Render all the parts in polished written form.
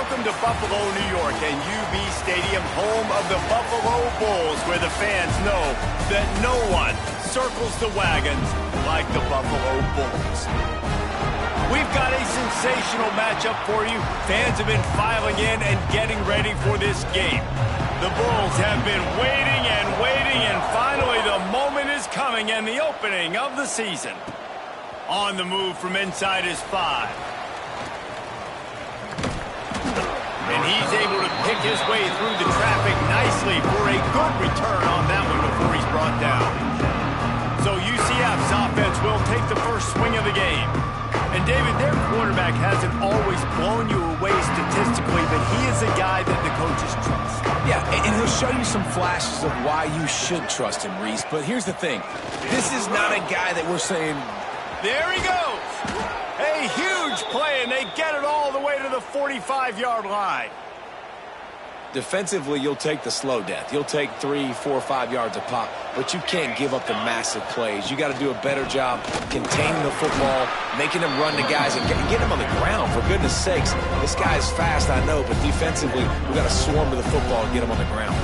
Welcome to Buffalo, New York, and UB Stadium, home of the Buffalo Bulls, where the fans know that no one circles the wagons like the Buffalo Bulls. We've got a sensational matchup for you. Fans have been filing in and getting ready for this game. The Bulls have been waiting and waiting, and finally the moment is coming and the opening of the season. On the move from inside is 5. And he's able to pick his way through the traffic nicely for a good return on that one before he's brought down. So UCF's offense will take the first swing of the game. And David, their quarterback hasn't always blown you away statistically, but he is a guy that the coaches trust. Yeah, and he'll show you some flashes of why you should trust him, Reese. But here's the thing. This is not a guy that we're saying... There he goes! A huge play, and they get it all the way to the 45-yard line. Defensively, you'll take the slow death. You'll take 3, 4, 5 yards a pop, but you can't give up the massive plays. You got to do a better job containing the football, making them run to guys, and get them on the ground, for goodness sakes. This guy is fast, I know, but defensively, we got to swarm to the football and get him on the ground.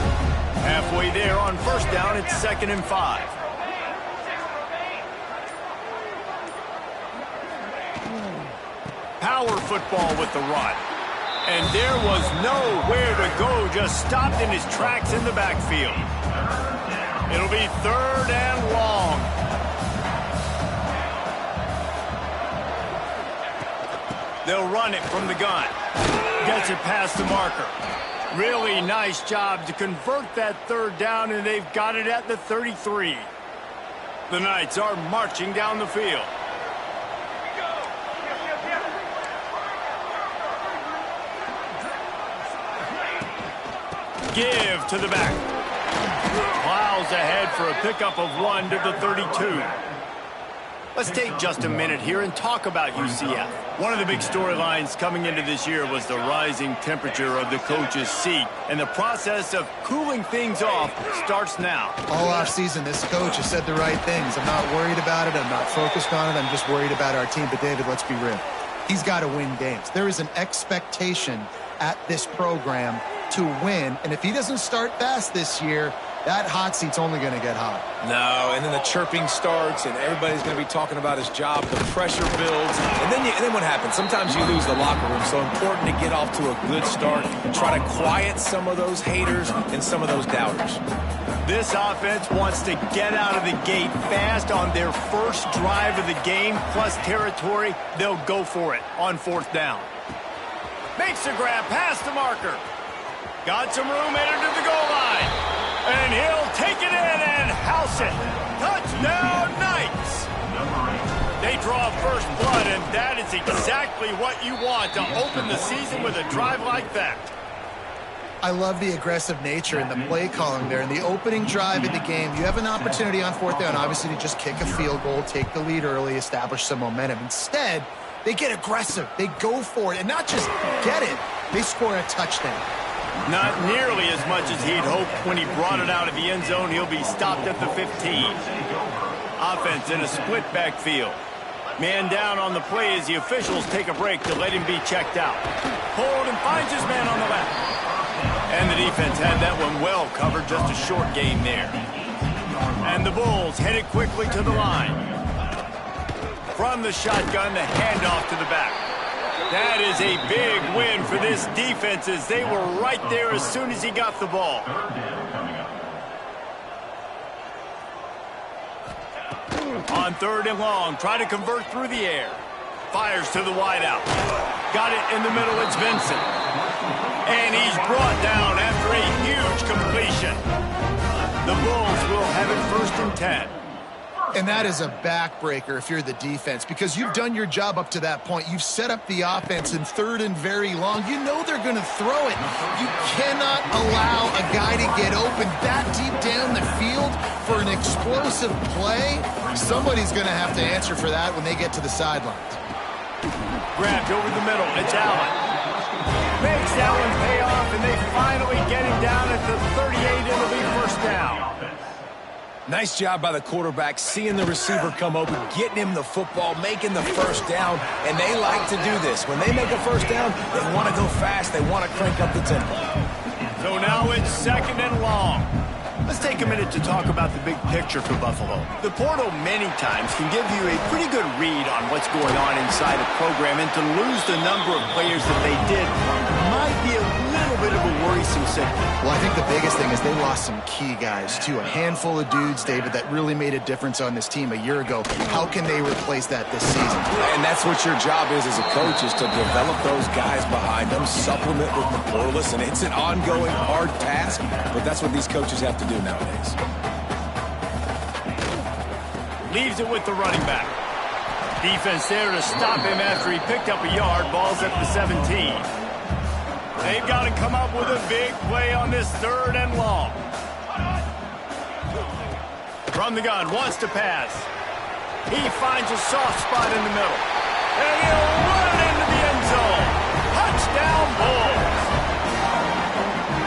Halfway there on first down, it's 2nd and 5. Power football with the run. And there was nowhere to go, just stopped in his tracks in the backfield. It'll be 3rd and long. They'll run it from the gun. Gets it past the marker. Really nice job to convert that 3rd down, and they've got it at the 33. The Knights are marching down the field. Give to the back. Plows ahead for a pickup of 1 to the 32. Let's take just a minute here and talk about UCF. One of the big storylines coming into this year was the rising temperature of the coach's seat, and the process of cooling things off starts now. All offseason, this coach has said the right things. I'm not worried about it. I'm not focused on it. I'm just worried about our team. But, David, let's be real. He's got to win games. There is an expectation at this program to win, and if he doesn't start fast this year, that hot seat's only going to get hot. No, and then the chirping starts, and everybody's going to be talking about his job. The pressure builds, and then what happens? Sometimes you lose the locker room, so important to get off to a good start. Try to quiet some of those haters and some of those doubters. This offense wants to get out of the gate fast on their first drive of the game, plus territory. They'll go for it on 4th down. Makes a grab past the marker. Got some room headed to the goal line. And he'll take it in and house it. Touchdown, Knights! They draw first blood, and that is exactly what you want to open the season with a drive like that. I love the aggressive nature and the play calling there. In the opening drive of the game, you have an opportunity on 4th down, obviously, to just kick a field goal, take the lead early, establish some momentum. Instead, they get aggressive. They go for it, and not just get it, they score a touchdown. Not nearly as much as he'd hoped. When he brought it out of the end zone, he'll be stopped at the 15. Offense in a split backfield. Man down on the play as the officials take a break to let him be checked out. Hold and finds his man on the left. And the defense had that one well covered, just a short game there. And the Bulls headed quickly to the line. From the shotgun, the handoff to the back. That is a big win for this defense, as they were right there as soon as he got the ball. On 3rd and long, try to convert through the air. Fires to the wideout. Got it in the middle, it's Vincent. And he's brought down after a huge completion. The Bulls will have it 1st and 10. And that is a backbreaker if you're the defense, because you've done your job up to that point. You've set up the offense in 3rd and very long. You know they're going to throw it. You cannot allow a guy to get open that deep down the field for an explosive play. Somebody's going to have to answer for that when they get to the sidelines. Grabbed over the middle. It's Allen. Makes that one pay off, and they finally get him down at the 38. It'll be 1st down. Nice job by the quarterback, seeing the receiver come open, getting him the football, making the first down, and they like to do this. When they make a first down, they want to go fast, they want to crank up the tempo. So now it's 2nd and long. Let's take a minute to talk about the big picture for Buffalo. The portal many times can give you a pretty good read on what's going on inside a program, and to lose the number of players that they did might be a little bit of a worrisome signal. Well, I think the biggest thing is they lost some key guys, too. A handful of dudes, David, that really made a difference on this team a year ago. How can they replace that this season? And that's what your job is as a coach, is to develop those guys behind them, supplement with the portal. Listen, it's an ongoing, hard task, but that's what these coaches have to do nowadays. Leaves it with the running back. Defense there to stop him after he picked up a yard. Ball's at the 17. They've got to come up with a big play on this 3rd and long. From the gun, wants to pass. He finds a soft spot in the middle. And he'll run it into the end zone. Touchdown, Bulls.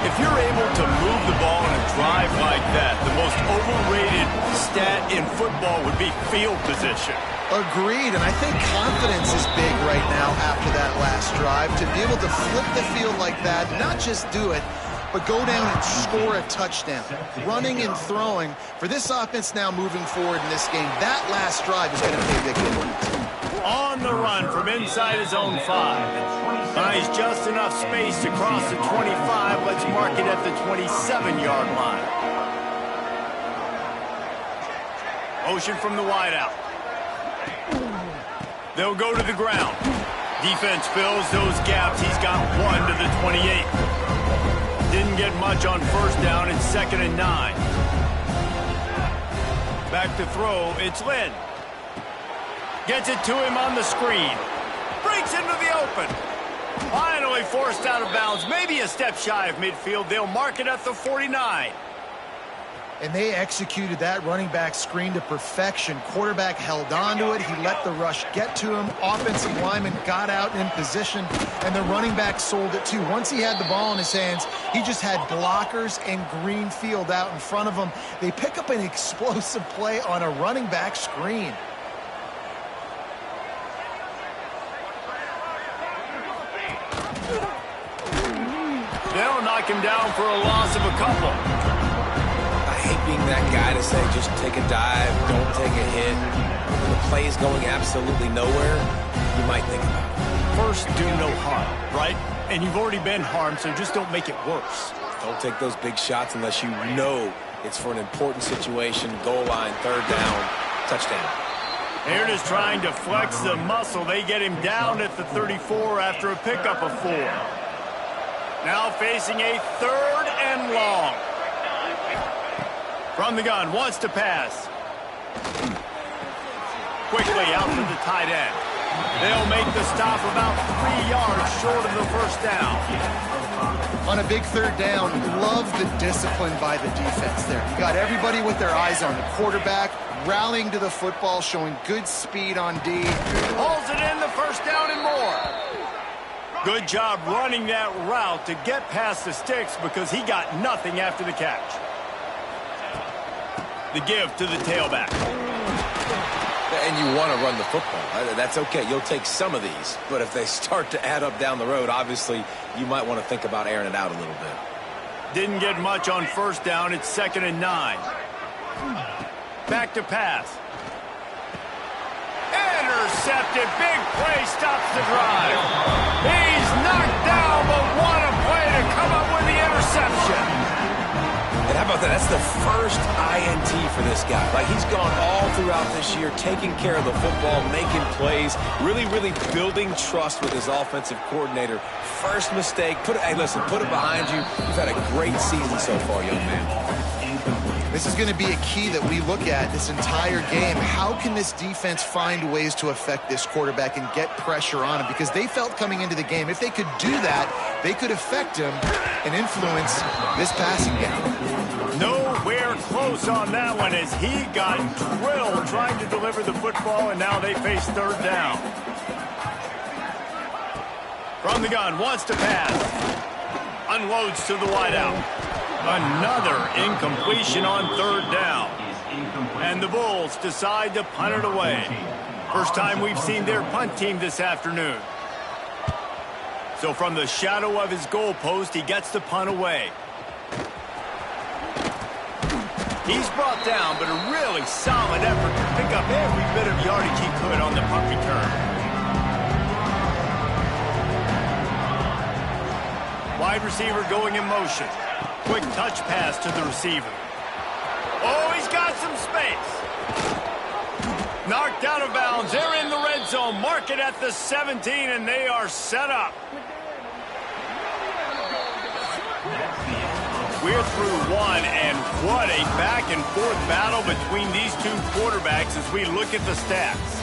If you're able to move the ball in a drive like that, the most overrated stat in football would be field position. Agreed, and I think confidence is big right now after that last drive. To be able to flip the field like that, not just do it, but go down and score a touchdown. Running and throwing. For this offense now moving forward in this game, that last drive is going to pay big dividends. On the run from inside his own 5. Buys just enough space to cross the 25. Let's mark it at the 27-yard line. Motion from the wideout. They'll go to the ground. Defense fills those gaps. He's got 1 to the 28. Didn't get much on first down. It's 2nd and 9. Back to throw. It's Lynn. Gets it to him on the screen. Breaks into the open. Finally forced out of bounds. Maybe a step shy of midfield. They'll mark it at the 49. And they executed that running back screen to perfection. Quarterback held on to it. He let the rush get to him. Offensive lineman got out in position, and the running back sold it too. Once he had the ball in his hands, he just had blockers and green field out in front of him. They pick up an explosive play on a running back screen. They'll knock him down for a loss of a couple. I hate being that guy to say just take a dive, don't take a hit. When the play is going absolutely nowhere, you might think about it. First, do no harm, right? And you've already been harmed, so just don't make it worse. Don't take those big shots unless you know it's for an important situation. Goal line, 3rd down, touchdown. Aaron is trying to flex the muscle. They get him down at the 34 after a pickup of 4. Now facing a 3rd and long. From the gun, wants to pass. Quickly out to the tight end. They'll make the stop about 3 yards short of the first down. On a big 3rd down, love the discipline by the defense there. You got everybody with their eyes on the quarterback, rallying to the football, showing good speed on D. Pulls it in, the first down and more. Good job running that route to get past the sticks because he got nothing after the catch. The give to the tailback. And you want to run the football. That's okay. You'll take some of these. But if they start to add up down the road, obviously, you might want to think about airing it out a little bit. Didn't get much on first down. It's 2nd and 9. Back to pass. Intercepted. Big play stops the drive. He's knocked down, but what a play to come up with the interception. And how about that? That's the first INT for this guy. Like, he's gone all throughout this year, taking care of the football, making plays, really, really building trust with his offensive coordinator. First mistake. Hey, listen, put it behind you. You've had a great season so far, young man. This is going to be a key that we look at this entire game. How can this defense find ways to affect this quarterback and get pressure on him? Because they felt coming into the game, if they could do that, they could affect him and influence this passing game. Nowhere close on that one as he got drilled trying to deliver the football, and now they face 3rd down. From the gun, wants to pass. Unloads to the wideout. Another incompletion on 3rd down. And the Bulls decide to punt it away. First time we've seen their punt team this afternoon. So from the shadow of his goalpost, he gets the punt away. He's brought down, but a really solid effort to pick up every bit of yardage he could on the punt return. Wide receiver going in motion. Quick touch pass to the receiver. Oh, he's got some space. Knocked out of bounds. They're in the red zone. Mark it at the 17, and they are set up. We're through one, and what a back-and-forth battle between these two quarterbacks as we look at the stats.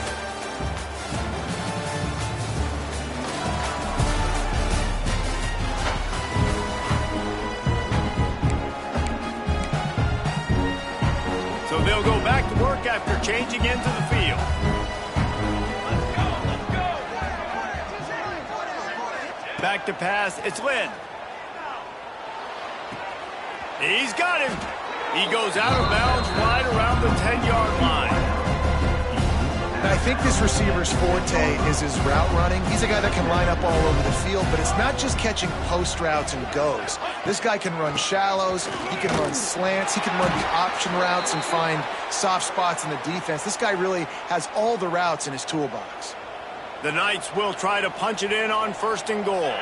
So they'll go back to work after changing into the field. Back to pass, it's Lynn. He's got him. He goes out of bounds right around the 10-yard line. I think this receiver's forte is his route running. He's a guy that can line up all over the field, but it's not just catching post routes and goes. This guy can run shallows, he can run slants, he can run the option routes and find soft spots in the defense. This guy really has all the routes in his toolbox. The Knights will try to punch it in on 1st and goal.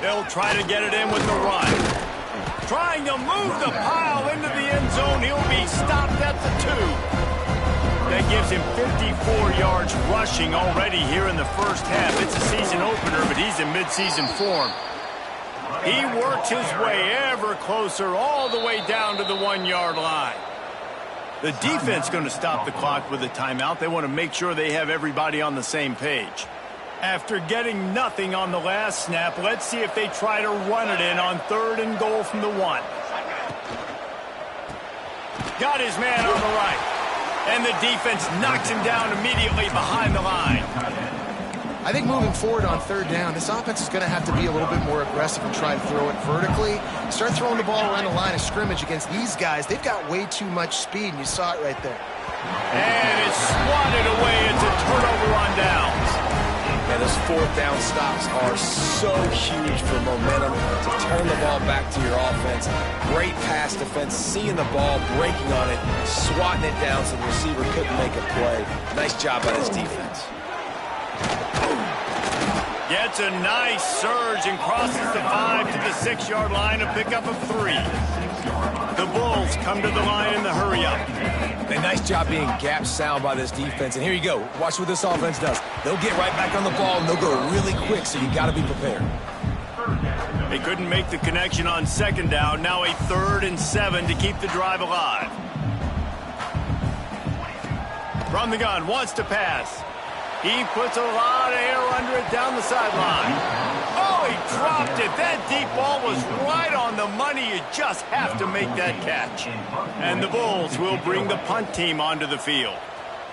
They'll try to get it in with the run. Trying to move the pile into the end zone. He'll be stopped at the 2. That gives him 54 yards rushing already here in the first half. It's a season opener, but he's in midseason form. He works his way ever closer all the way down to the 1-yard line. The defense going to stop the clock with a timeout. They want to make sure they have everybody on the same page. After getting nothing on the last snap, let's see if they try to run it in on 3rd and goal from the 1. Got his man on the right. And the defense knocks him down immediately behind the line. I think moving forward on 3rd down, this offense is going to have to be a little bit more aggressive and try to throw it vertically. Start throwing the ball around the line of scrimmage against these guys. They've got way too much speed, and you saw it right there. And it's swatted away. It's a turnover on downs. And those 4th down stops are so huge for momentum to turn the ball back to your offense. Great pass defense, seeing the ball, breaking on it, swatting it down so the receiver couldn't make a play. Nice job by his defense. Gets a nice surge and crosses the 5 to the 6-yard line, a pickup of 3. The Bulls come to the line in the hurry-up. A nice job being gap sound by this defense. And here you go. Watch what this offense does. They'll get right back on the ball, and they'll go really quick, so you got to be prepared. They couldn't make the connection on 2nd down. Now a 3rd and 7 to keep the drive alive. From the gun, wants to pass. He puts a lot of air under it down the sideline. Oh, he dropped it. That deep ball was right on the money. You just have to make that catch. And the Bulls will bring the punt team onto the field.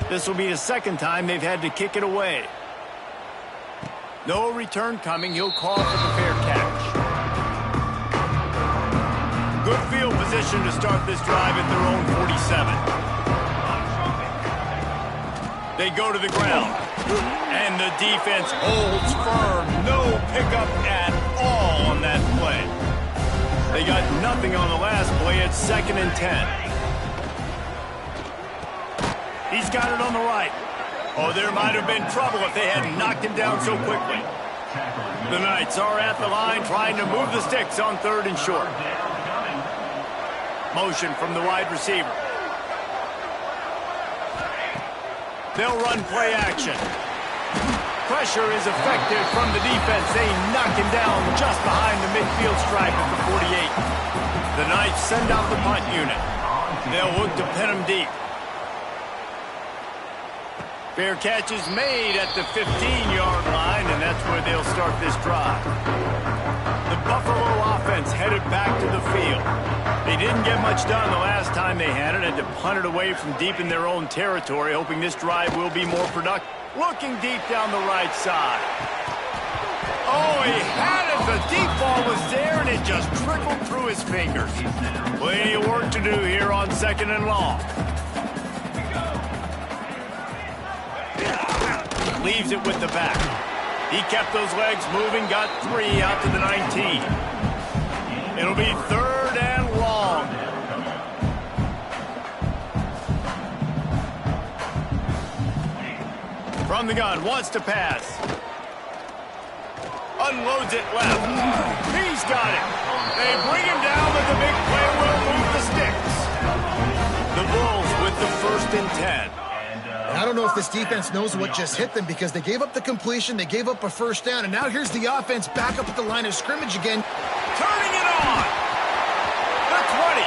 This will be the 2nd time they've had to kick it away. No return coming. He'll call for the fair catch. Good field position to start this drive at their own 47. They go to the ground. And the defense holds firm. No pickup at all on that play. They got nothing on the last play. It's 2nd and 10. He's got it on the right. Oh, there might have been trouble if they hadn't knocked him down so quickly. The Knights are at the line trying to move the sticks on 3rd and short. Motion from the wide receiver. They'll run play action. Pressure is effective from the defense. They knock him down just behind the midfield stripe at the 48. The Knights send out the punt unit. They'll look to pin him deep. Fair catch is made at the 15-yard line, and that's where they'll start this drive. The Buffalo offense headed back to the field. They didn't get much done the last time they had it. Had to punt it away from deep in their own territory, hoping this drive will be more productive. Looking deep down the right side. Oh, he had it. The deep ball was there, and it just trickled through his fingers. Plenty of work to do here on 2nd and long. Leaves it with the back. He kept those legs moving, got 3 out to the 19. It'll be 3rd and long. From the gun, wants to pass. Unloads it left. He's got it. They bring him down, but the big play will move the sticks. The Bulls with the 1st and 10. I don't know if this defense knows what just hit them because they gave up the completion, they gave up a 1st down, and now here's the offense back up at the line of scrimmage again. Turning it on. The 20.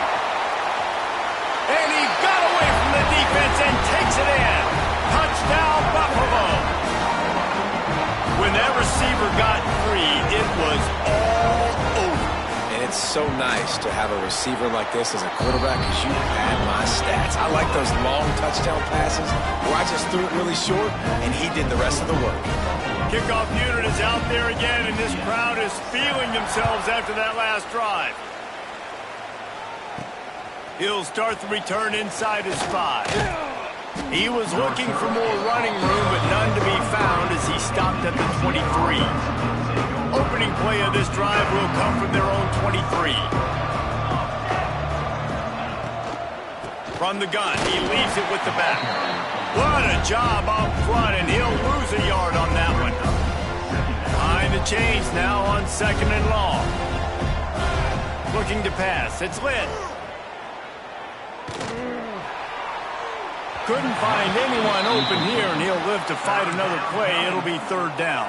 And he got away from the defense and takes it in. Touchdown, Buffalo. When that receiver got free, it was all over. And it's so nice to have a receiver like this as a quarterback because you had my stats. I like those long touchdown passes where I just threw it really short and he did the rest of the work. Kickoff unit is out there again, and this crowd is feeling themselves after that last drive. He'll start the return inside his 5. He was looking for more running room, but none to be found as he stopped at the 23. Opening play of this drive will come from their own 23. From the gun, he leaves it with the back. What a job up front, and he'll lose a yard on that one. Behind the chains now on 2nd and long. Looking to pass. It's lit. Couldn't find anyone open here, and he'll live to fight another play. It'll be 3rd down.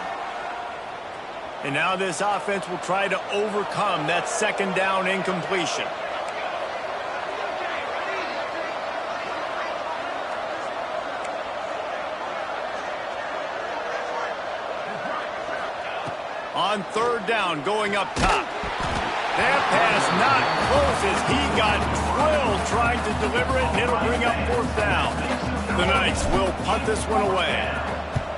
And now this offense will try to overcome that 2nd down incompletion. On 3rd down, going up top. That pass not close as he got drilled trying to deliver it, and it'll bring up 4th down. The Knights will punt this one away.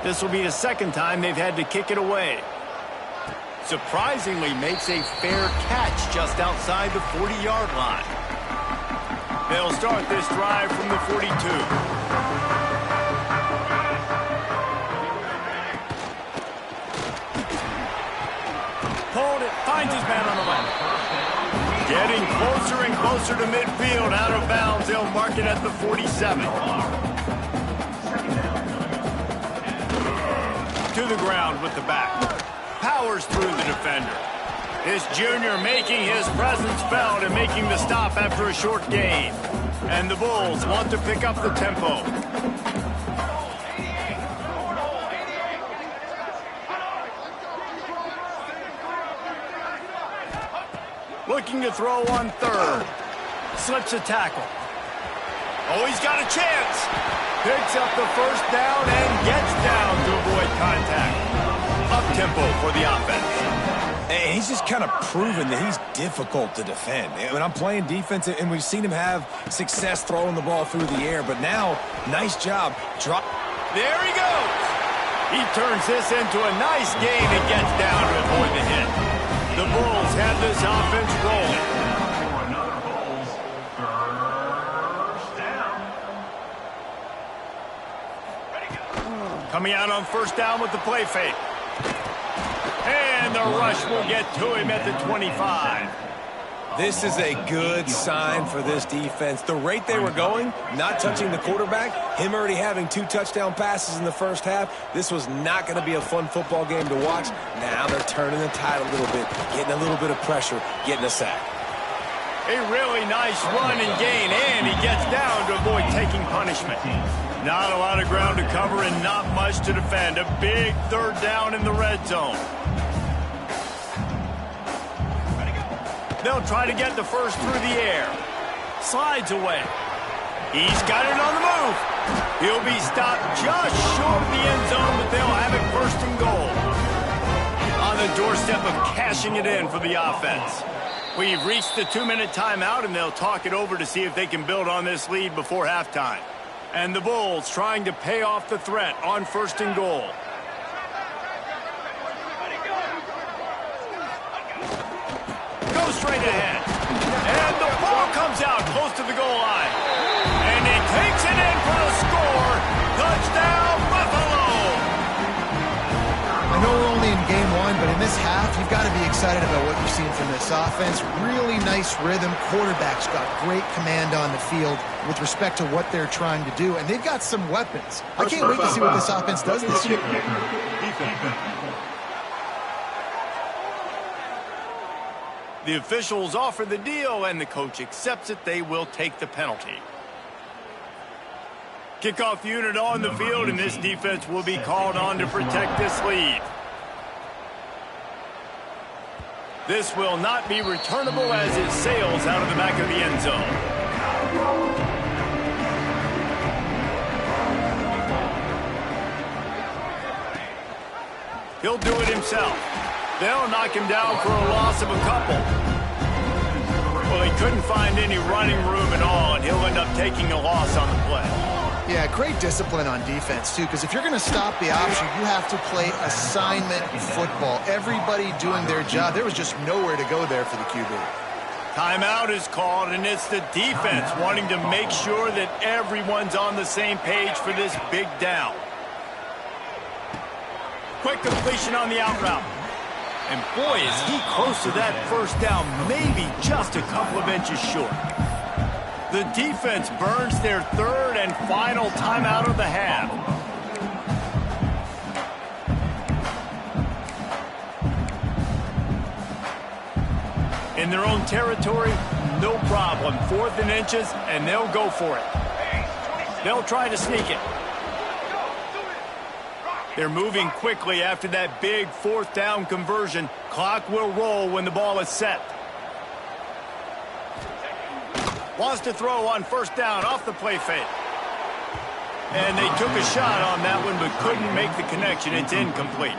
This will be the 2nd time they've had to kick it away. Surprisingly makes a fair catch just outside the 40-yard line. They'll start this drive from the 42. Hold it, finds his man on the left. Getting closer and closer to midfield, out of bounds. They'll mark it at the 47. To the ground with the back. Powers through the defender. This junior making his presence felt and making the stop after a short gain. And the Bulls want to pick up the tempo. Looking to throw on 3rd. Slips a tackle. Oh, he's got a chance. Picks up the 1st down and gets down to avoid contact. Up-tempo for the offense. And he's just kind of proven that he's difficult to defend. When I'm playing defense, and we've seen him have success throwing the ball through the air, but now, nice job. There he goes. He turns this into a nice gain and gets down to avoid the hit. The Bulls have this offense rolling. Coming out on 1st down with the play fake. And the rush will get to him at the 25. This is a good sign for this defense. The rate they were going, not touching the quarterback, him already having 2 touchdown passes in the 1st half, this was not going to be a fun football game to watch. Now they're turning the tide a little bit, getting a little bit of pressure, getting a sack. A really nice run and gain, and he gets down to avoid taking punishment. Not a lot of ground to cover and not much to defend. A big 3rd down in the red zone. They'll try to get the 1st through the air. Slides away. He's got it on the move. He'll be stopped just short of the end zone, but they'll have it 1st and goal. On the doorstep of cashing it in for the offense. We've reached the 2-minute timeout, and they'll talk it over to see if they can build on this lead before halftime. And the Bulls trying to pay off the threat on 1st and goal. goes straight ahead. And the ball comes out close to the goal line. And he takes it in for the score. Touchdown, Buffalo! I know we're only in game one, but in this half, you've got to be excited about what you've seen from this offense. Really nice rhythm. Quarterback's got great command on the field with respect to what they're trying to do, and they've got some weapons. I can't wait to see what this offense does this year. The officials offer the deal, and the coach accepts it. They will take the penalty. Kickoff unit on the field, and this defense will be called on to protect this lead. This will not be returnable as it sails out of the back of the end zone. He'll do it himself. They'll knock him down for a loss of a couple. Well, he couldn't find any running room at all, and he'll end up taking a loss on the play. Yeah, great discipline on defense, too, because if you're going to stop the option, you have to play assignment football. Everybody doing their job. There was just nowhere to go there for the QB. Timeout is called, and it's the defense wanting to make sure that everyone's on the same page for this big down. Quick completion on the out route. And boy, is he close to that first down, maybe just a couple of inches short. The defense burns their third and final timeout of the half. In their own territory, no problem. 4th and inches, and they'll go for it. They'll try to sneak it. They're moving quickly after that big 4th down conversion. Clock will roll when the ball is set. Wants to throw on 1st down off the play fake. And they took a shot on that one but couldn't make the connection. It's incomplete.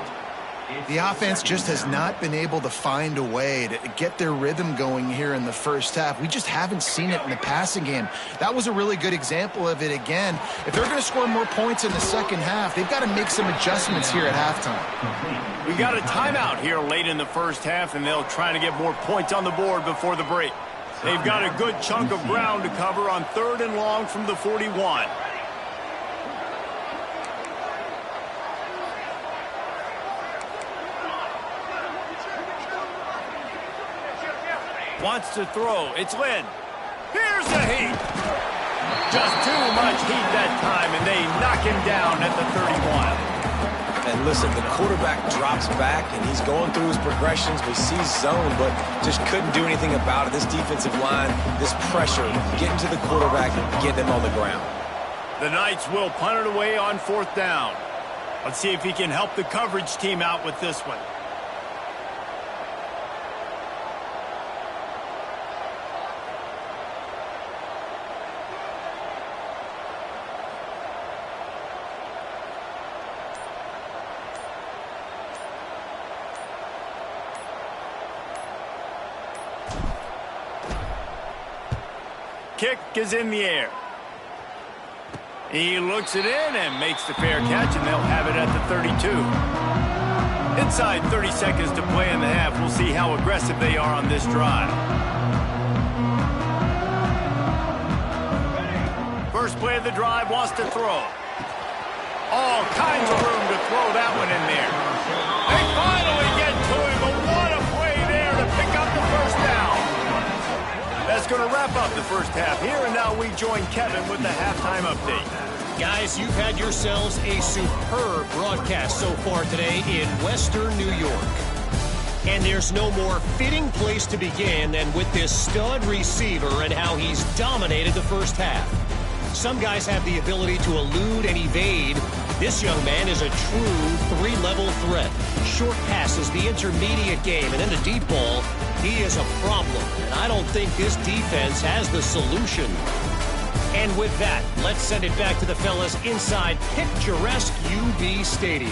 The offense just has not been able to find a way to get their rhythm going here in the first half. We just haven't seen it in the passing game. That was a really good example of it again. If they're going to score more points in the second half, they've got to make some adjustments here at halftime. We got a timeout here late in the first half, and they'll try to get more points on the board before the break. They've got a good chunk of ground to cover on 3rd and long from the 41. Wants to throw. It's Lynn. Here's the heat. Just too much heat that time, and they knock him down at the 31. And listen, the quarterback drops back, and he's going through his progressions. We see zone, but just couldn't do anything about it. This defensive line, this pressure, getting to the quarterback and getting him on the ground. The Knights will punt it away on 4th down. Let's see if he can help the coverage team out with this one. Kick is in the air. He looks it in and makes the fair catch, and they'll have it at the 32. Inside 30 seconds to play in the half. We'll see how aggressive they are on this drive. First play of the drive, wants to throw. All kinds of room to throw that one in there. They finally get to him, but what a play there to pick up the first down. That's going to wrap up the first half here, and now we join Kevin with the halftime update. Guys, you've had yourselves a superb broadcast so far today in Western New York. And there's no more fitting place to begin than with this stud receiver and how he's dominated the first half. Some guys have the ability to elude and evade. This young man is a true three-level threat. Short passes, the intermediate game, and then the deep ball. He is a problem, and I don't think this defense has the solution. And with that, let's send it back to the fellas inside picturesque UB Stadium.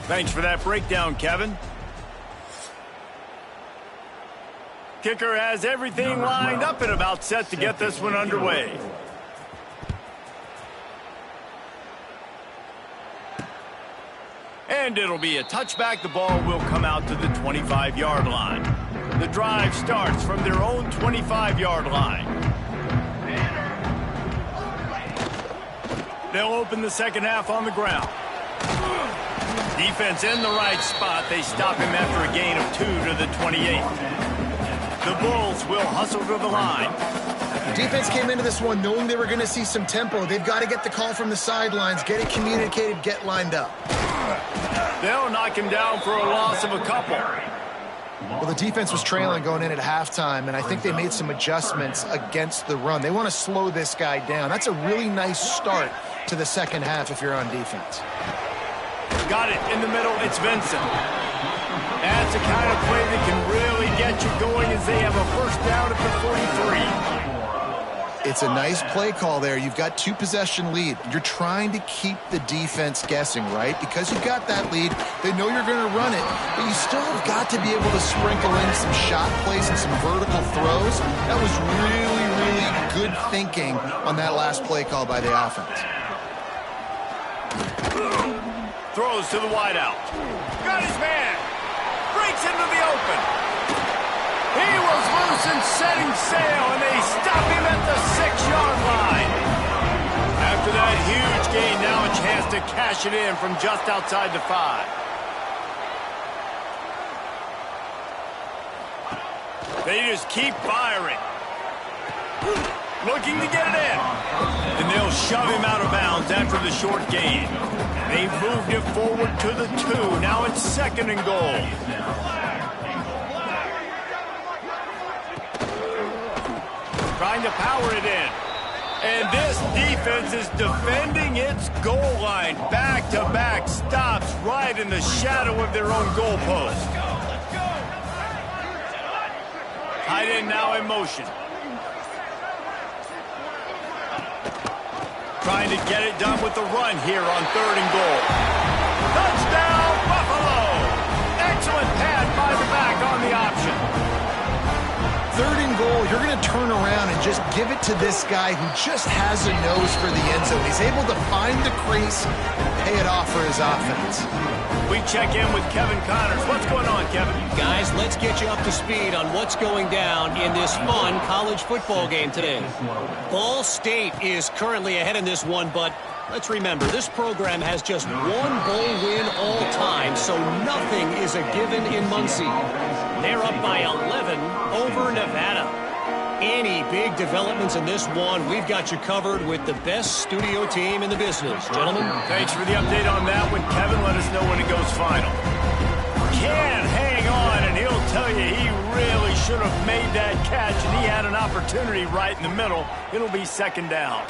Thanks for that breakdown, Kevin. Kicker has everything lined up and about set to get this one underway. And it'll be a touchback. The ball will come out to the 25-yard line. The drive starts from their own 25-yard line. They'll open the second half on the ground. Defense in the right spot. They stop him after a gain of 2 to the 28. The Bulls will hustle to the line. Defense came into this one knowing they were going to see some tempo. They've got to get the call from the sidelines, get it communicated, get lined up. They'll knock him down for a loss of a couple. Well, the defense was trailing going in at halftime, and I think they made some adjustments against the run. They want to slow this guy down. That's a really nice start to the second half if you're on defense. Got it in the middle. It's Vincent. That's the kind of play that can really get you going as they have a first down at the 43. It's a nice play call there. You've got 2-possession lead. You're trying to keep the defense guessing, right? Because you've got that lead, they know you're going to run it, but you still have got to be able to sprinkle in some shot plays and some vertical throws. That was really, really good thinking on that last play call by the offense. Throws to the wideout. Got his man. Breaks into the open. He was loose and setting sail, and they stop him at the 6-yard line. After that huge gain, now a chance to cash it in from just outside the 5. They just keep firing. Looking to get it in. And they'll shove him out of bounds after the short gain. They've moved it forward to the 2. Now it's 2nd and goal. Trying to power it in. And this defense is defending its goal line. Back-to-back stops right in the shadow of their own goalpost. Tight end now in motion. Trying to get it done with the run here on 3rd and goal. Touchdown, Buffalo! Excellent pad by the back on the option. 3rd and goal, you're going to turn around and just give it to this guy who just has a nose for the end zone. He's able to find the crease and pay it off for his offense. We check in with Kevin Connors. What's going on, Kevin? Guys, let's get you up to speed on what's going down in this fun college football game today. Ball State is currently ahead in this one, but let's remember, this program has just one bowl win all time, so nothing is a given in Muncie. They're up by 11 over Nevada. Any big developments in this one, we've got you covered with the best studio team in the business. Gentlemen? Thanks for the update on that one, Kevin. Let us know when it goes final. Can hang on, and he'll tell you he really should have made that catch, and he had an opportunity right in the middle. It'll be 2nd down.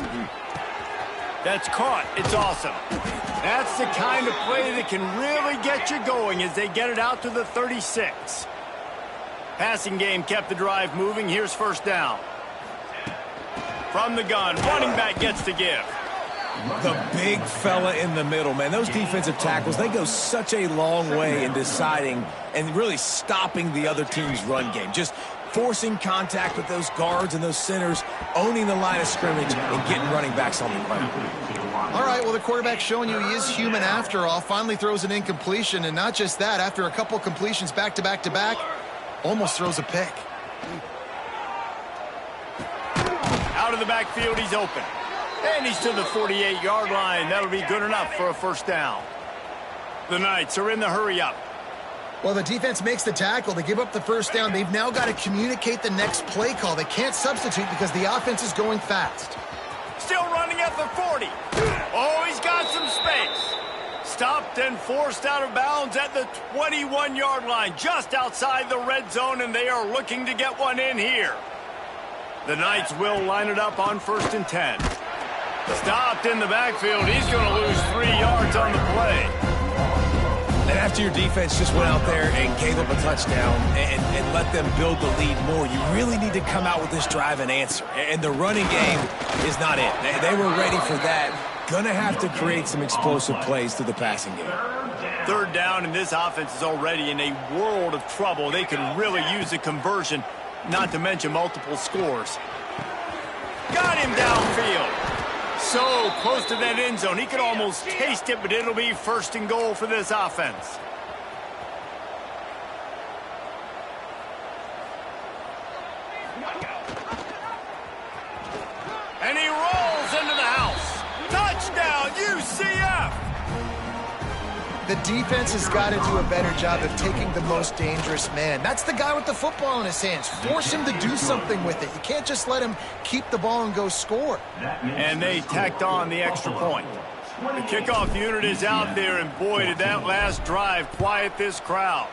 That's caught. It's awesome. That's the kind of play that can really get you going as they get it out to the 36. Passing game kept the drive moving. Here's 1st down. From the gun, running back gets to give. The big fella in the middle, man. Those defensive tackles, they go such a long way in deciding and really stopping the other team's run game. Just forcing contact with those guards and those centers, owning the line of scrimmage, and getting running backs on the ground. All right, well, the quarterback's showing you he is human after all. Finally throws an incompletion, and not just that, after a couple completions back-to-back-to-back, almost throws a pick. Out of the backfield, he's open. And he's to the 48-yard line. That'll be good enough for a 1st down. The Knights are in the hurry-up. Well, the defense makes the tackle. They give up the 1st down. They've now got to communicate the next play call. They can't substitute because the offense is going fast. Still running at the 40. Oh, he's got some space. Stopped and forced out of bounds at the 21-yard line, just outside the red zone, and they are looking to get one in here. The Knights will line it up on 1st and 10. Stopped in the backfield. He's going to lose 3 yards on the play. And after your defense just went out there and gave up a touchdown and let them build the lead more, you really need to come out with this drive and answer. And the running game is not it. They were ready for that. Going to have to create some explosive plays through the passing game. 3rd down, and this offense is already in a world of trouble. They could really use a conversion, not to mention multiple scores. Got him downfield. so close to that end zone. He could almost taste it, but it'll be 1st and goal for this offense. And he rolls into the house. Touchdown, UCF! The defense has got to do a better job of taking the most dangerous man. That's the guy with the football in his hands. Force him to do something with it. You can't just let him keep the ball and go score. And they tacked on the extra point. The kickoff unit is out there, and boy, did that last drive quiet this crowd.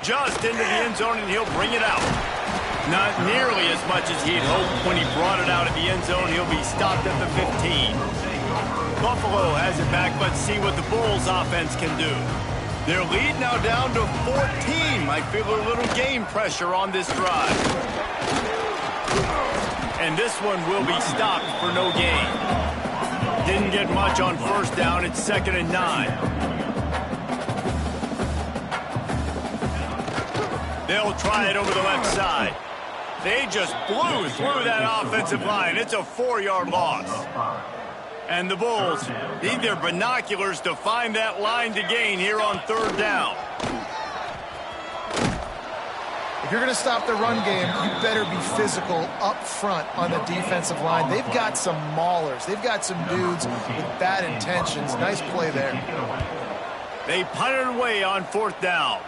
Just into the end zone, and he'll bring it out. Not nearly as much as he'd hoped. When he brought it out of the end zone, he'll be stopped at the 15. Buffalo has it back. Let's see what the Bulls offense can do. Their lead now down to 14. Might feel a little game pressure on this drive. And this one will be stopped for no gain. Didn't get much on 1st down. It's 2nd and 9. They'll try it over the left side. They just blew through that offensive line. It's a 4-yard loss. And the Bulls need their binoculars to find that line to gain here on 3rd down. If you're going to stop the run game, you better be physical up front on the defensive line. They've got some maulers. They've got some dudes with bad intentions. Nice play there. They punt it away on 4th down.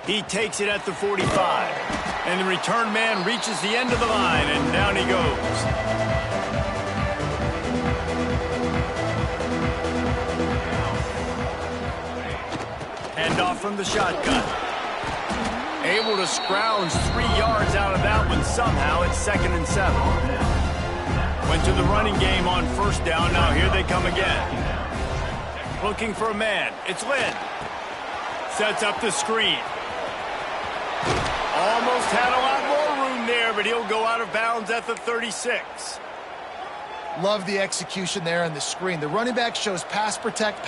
He takes it at the 45. And the return man reaches the end of the line, and down he goes. Handoff from the shotgun. Able to scrounge 3 yards out of that one somehow. It's 2nd and 7. Went to the running game on 1st down. Now here they come again. Looking for a man. It's Lynn. Sets up the screen. Almost had a lot more room there, but he'll go out of bounds at the 36. Love the execution there on the screen. The running back shows pass protect.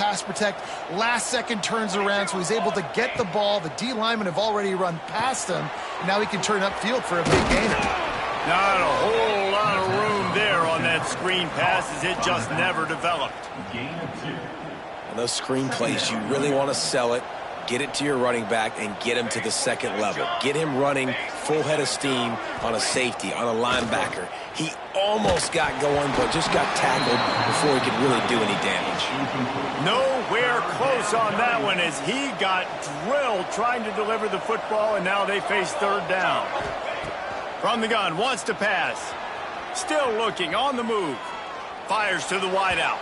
Last second turns around, so he's able to get the ball. The D linemen have already run past him, and now he can turn upfield for a big gainer. Not a whole lot of room there on that screen pass, as it just never developed. On those screen plays, you really want to sell it. Get it to your running back and get him to the 2nd level. Get him running full head of steam on a safety, on a linebacker. He almost got going, but just got tackled before he could really do any damage. Nowhere close on that one, as he got drilled trying to deliver the football, and now they face 3rd down. From the gun, wants to pass. Still looking, on the move. Fires to the wideout.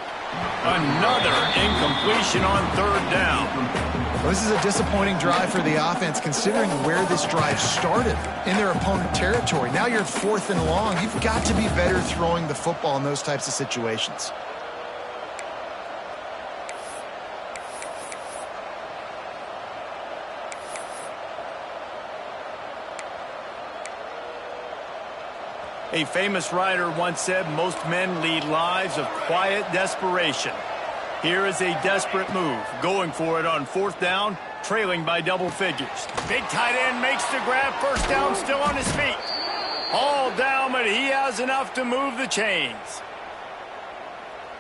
Another incompletion on 3rd down. Well, this is a disappointing drive for the offense, considering where this drive started, in their opponent territory. Now you're 4th and long. You've got to be better throwing the football in those types of situations. A famous writer once said, most men lead lives of quiet desperation. Here is a desperate move, going for it on 4th down, trailing by double figures. Big tight end makes the grab, 1st down, still on his feet. All down, but he has enough to move the chains.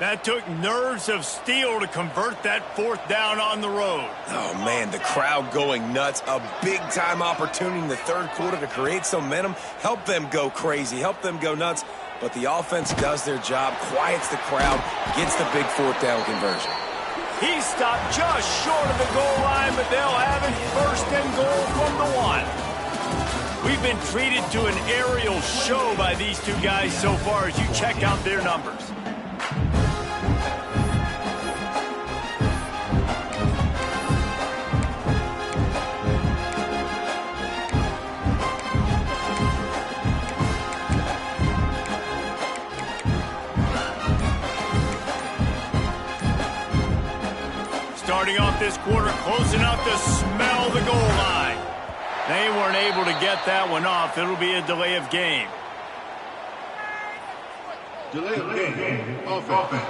That took nerves of steel to convert that 4th down on the road. Oh, man, the crowd going nuts. A big-time opportunity in the 3rd quarter to create some momentum, help them go crazy, help them go nuts. But the offense does their job, quiets the crowd, gets the big 4th down conversion. He stopped just short of the goal line, but they'll have it 1st and goal from the 1. We've been treated to an aerial show by these two guys so far as you check out their numbers. Starting off this quarter close enough to smell the goal line. They weren't able to get that one off. It'll be a delay of game. Delay of game. Offense.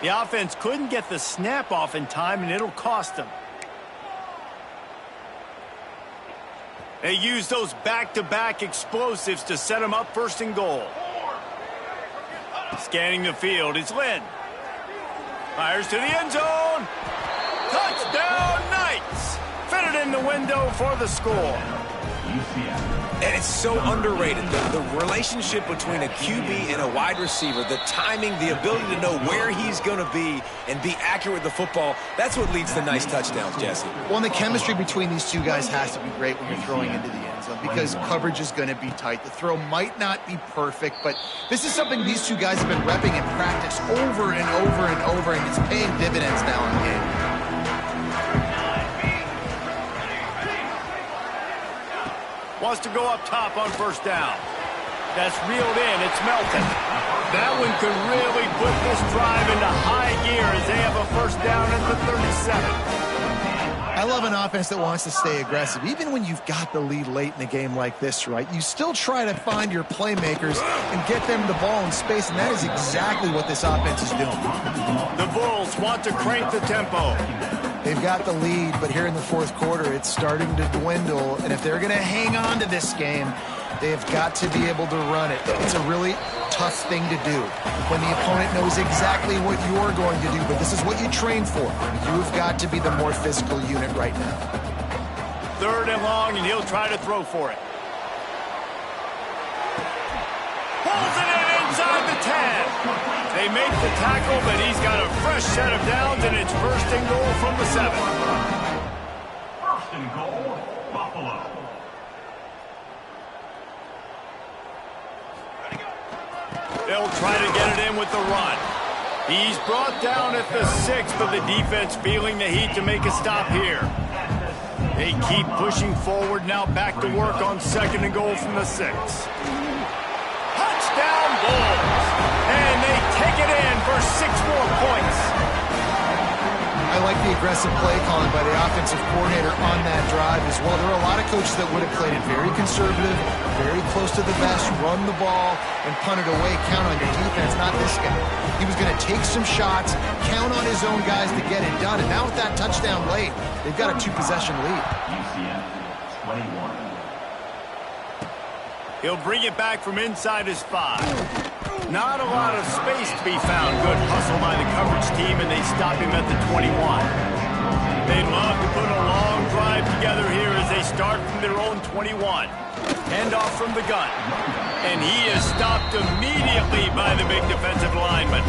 The offense couldn't get the snap off in time, and it'll cost them. They use those back-to-back explosives to set them up first and goal. Scanning the field, it's Lynn. Fires to the end zone. Touchdown, Knights! Fitted in the window for the score. And it's so underrated. The relationship between a QB and a wide receiver, the timing, the ability to know where he's going to be and be accurate with the football, that's what leads to nice touchdowns, Jesse. Well, and the chemistry between these two guys has to be great when you're throwing into the end zone because coverage is going to be tight. The throw might not be perfect, but this is something these two guys have been repping in practice over and over and over, and it's paying dividends now in the game. Wants to go up top on first down. That's reeled in. It's Melton. That one could really put this drive into high gear as they have a first down at the 37. I love an offense that wants to stay aggressive. Even when you've got the lead late in a game like this, right, you still try to find your playmakers and get them the ball in space, and that is exactly what this offense is doing. The Bulls want to crank the tempo. They've got the lead, but here in the fourth quarter, it's starting to dwindle. And if they're going to hang on to this game, they've got to be able to run it. It's a really tough thing to do when the opponent knows exactly what you're going to do, but this is what you train for. You've got to be the more physical unit right now. Third and long, and he'll try to throw for it. Pulls it in inside the 10. They make the tackle, but he's got a fresh set of downs, and it's first and goal from the 7. First and goal, Buffalo. They'll try to get it in with the run. He's brought down at the 6, but the defense feeling the heat to make a stop here. They keep pushing forward, now back to work on second and goal from the 6. Touchdown Bulls! And they take it in for 6 more points. I like the aggressive play calling by the offensive coordinator on that drive as well. There are a lot of coaches that would have played it very conservative, very close to the vest, run the ball, and punt it away. Count on your defense, not this guy. He was going to take some shots, count on his own guys to get it done. And now with that touchdown late, they've got a 2-possession lead. UCF 21. He'll bring it back from inside his 5. Not a lot of space to be found. Good hustle by the coverage team, and they stop him at the 21. They'd love to put a long drive together here as they start from their own 21. Hand off from the gun. And he is stopped immediately by the big defensive lineman.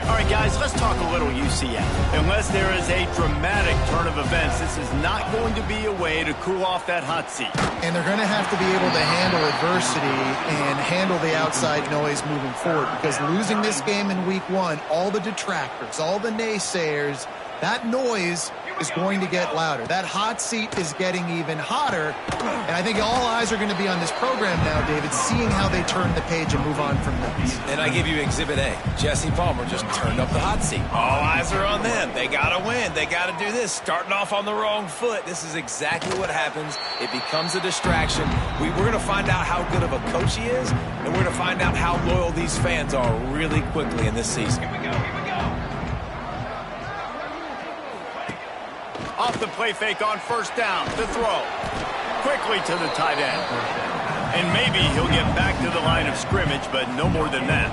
All right, guys, let's talk a little UCF. Unless there is a dramatic turn of events, this is not going to be a way to cool off that hot seat. And they're going to have to be able to handle adversity and handle the outside noise moving forward, because losing this game in week 1, all the detractors, all the naysayers, that noise is going to get louder. That hot seat is getting even hotter, and I think all eyes are going to be on this program now, David, seeing how they turn the page and move on from this. And I give you Exhibit A. Jesse Palmer just turned up the hot seat. All eyes are on them. They got to win. They got to do this. Starting off on the wrong foot. This is exactly what happens. It becomes a distraction. We're going to find out how good of a coach he is, and we're going to find out how loyal these fans are really quickly in this season. Here we go. Here we go. Off the play fake on first down. The throw. Quickly to the tight end. And maybe he'll get back to the line of scrimmage, but no more than that.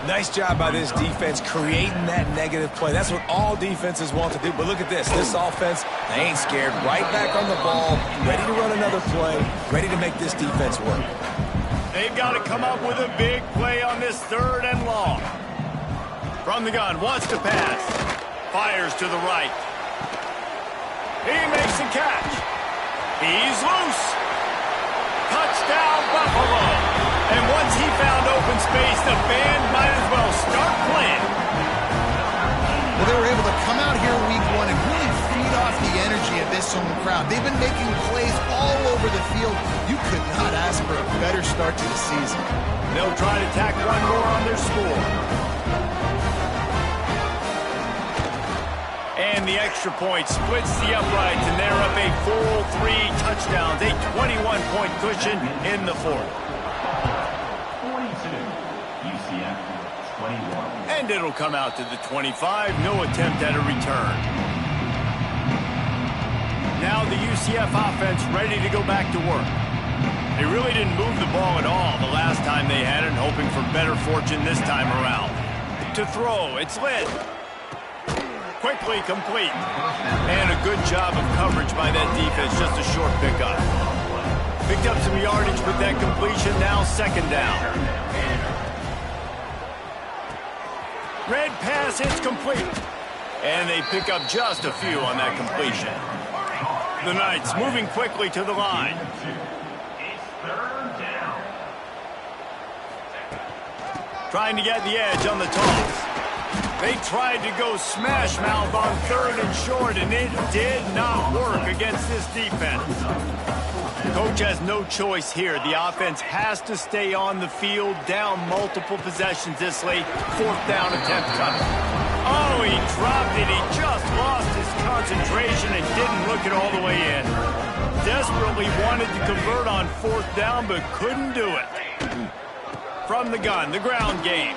Nice job by this defense creating that negative play. That's what all defenses want to do. But look at this. This offense, they ain't scared. Right back on the ball, ready to run another play, ready to make this defense work. They've got to come up with a big play on this third and long. From the gun, wants to pass. Fires to the right. He makes the catch. He's loose. Touchdown, Buffalo. And once he found open space, the band might as well start playing. Well, they were able to come out here week 1 and really feed off the energy of this home crowd. They've been making plays all over the field. You could not ask for a better start to the season. They'll try to tack one more on their score. And the extra point splits the uprights, and they're up a full 3 touchdowns, a 21-point cushion in the fourth. 42. UCF 21. And it'll come out to the 25. No attempt at a return. Now the UCF offense ready to go back to work. They really didn't move the ball at all the last time they had it, hoping for better fortune this time around. To throw, it's Lynn. Quickly complete. And a good job of coverage by that defense, just a short pickup. Picked up some yardage with that completion, now second down. Red pass, it's complete. And they pick up just a few on that completion. The Knights moving quickly to the line. Trying to get the edge on the toss. They tried to go smash mouth on third and short, and it did not work against this defense. Coach has no choice here. The offense has to stay on the field, down multiple possessions this late. Fourth down attempt coming. Oh, he dropped it. He just lost his concentration and didn't look it all the way in. Desperately wanted to convert on fourth down, but couldn't do it. From the gun, the ground game.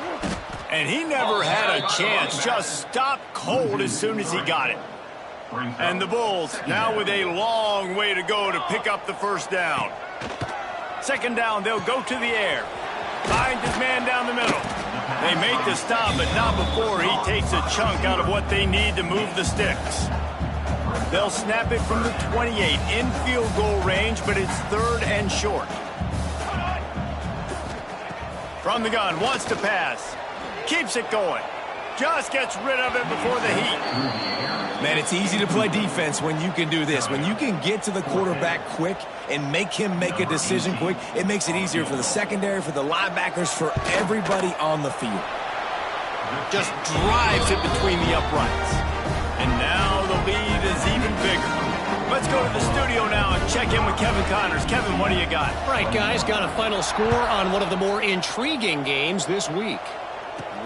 And he never had a chance. Just stopped cold as soon as he got it. And the Bulls now with a long way to go to pick up the first down. Second down, they'll go to the air. Finds his man down the middle. They make the stop, but not before he takes a chunk out of what they need to move the sticks. They'll snap it from the 28 in field goal range, but it's third and short. From the gun, wants to pass. Keeps it going. Just gets rid of it before the heat. Man, it's easy to play defense when you can do this. When you can get to the quarterback quick and make him make a decision quick, it makes it easier for the secondary, for the linebackers, for everybody on the field. Just drives it between the uprights. And now the lead is even bigger. Let's go to the studio now and check in with Kevin Connors. Kevin, what do you got? All right, guys, got a final score on one of the more intriguing games this week.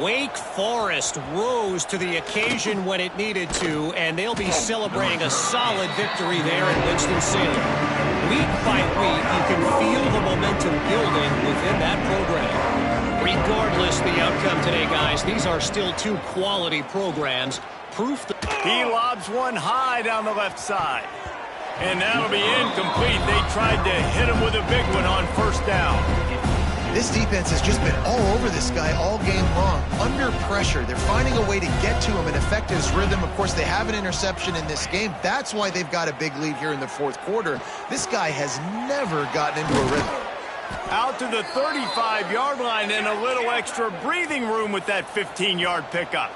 Wake Forest rose to the occasion when it needed to, and they'll be celebrating a solid victory there in Winston-Salem. Week by week, you can feel the momentum building within that program. Regardless the outcome today, guys, these are still two quality programs. Proof that he lobs one high down the left side. And that'll be incomplete. They tried to hit him with a big one on first down. This defense has just been all over this guy all game long. Under pressure, they're finding a way to get to him and affect his rhythm. Of course, they have an interception in this game. That's why they've got a big lead here in the fourth quarter. This guy has never gotten into a rhythm. Out to the 35-yard line and a little extra breathing room with that 15-yard pickup.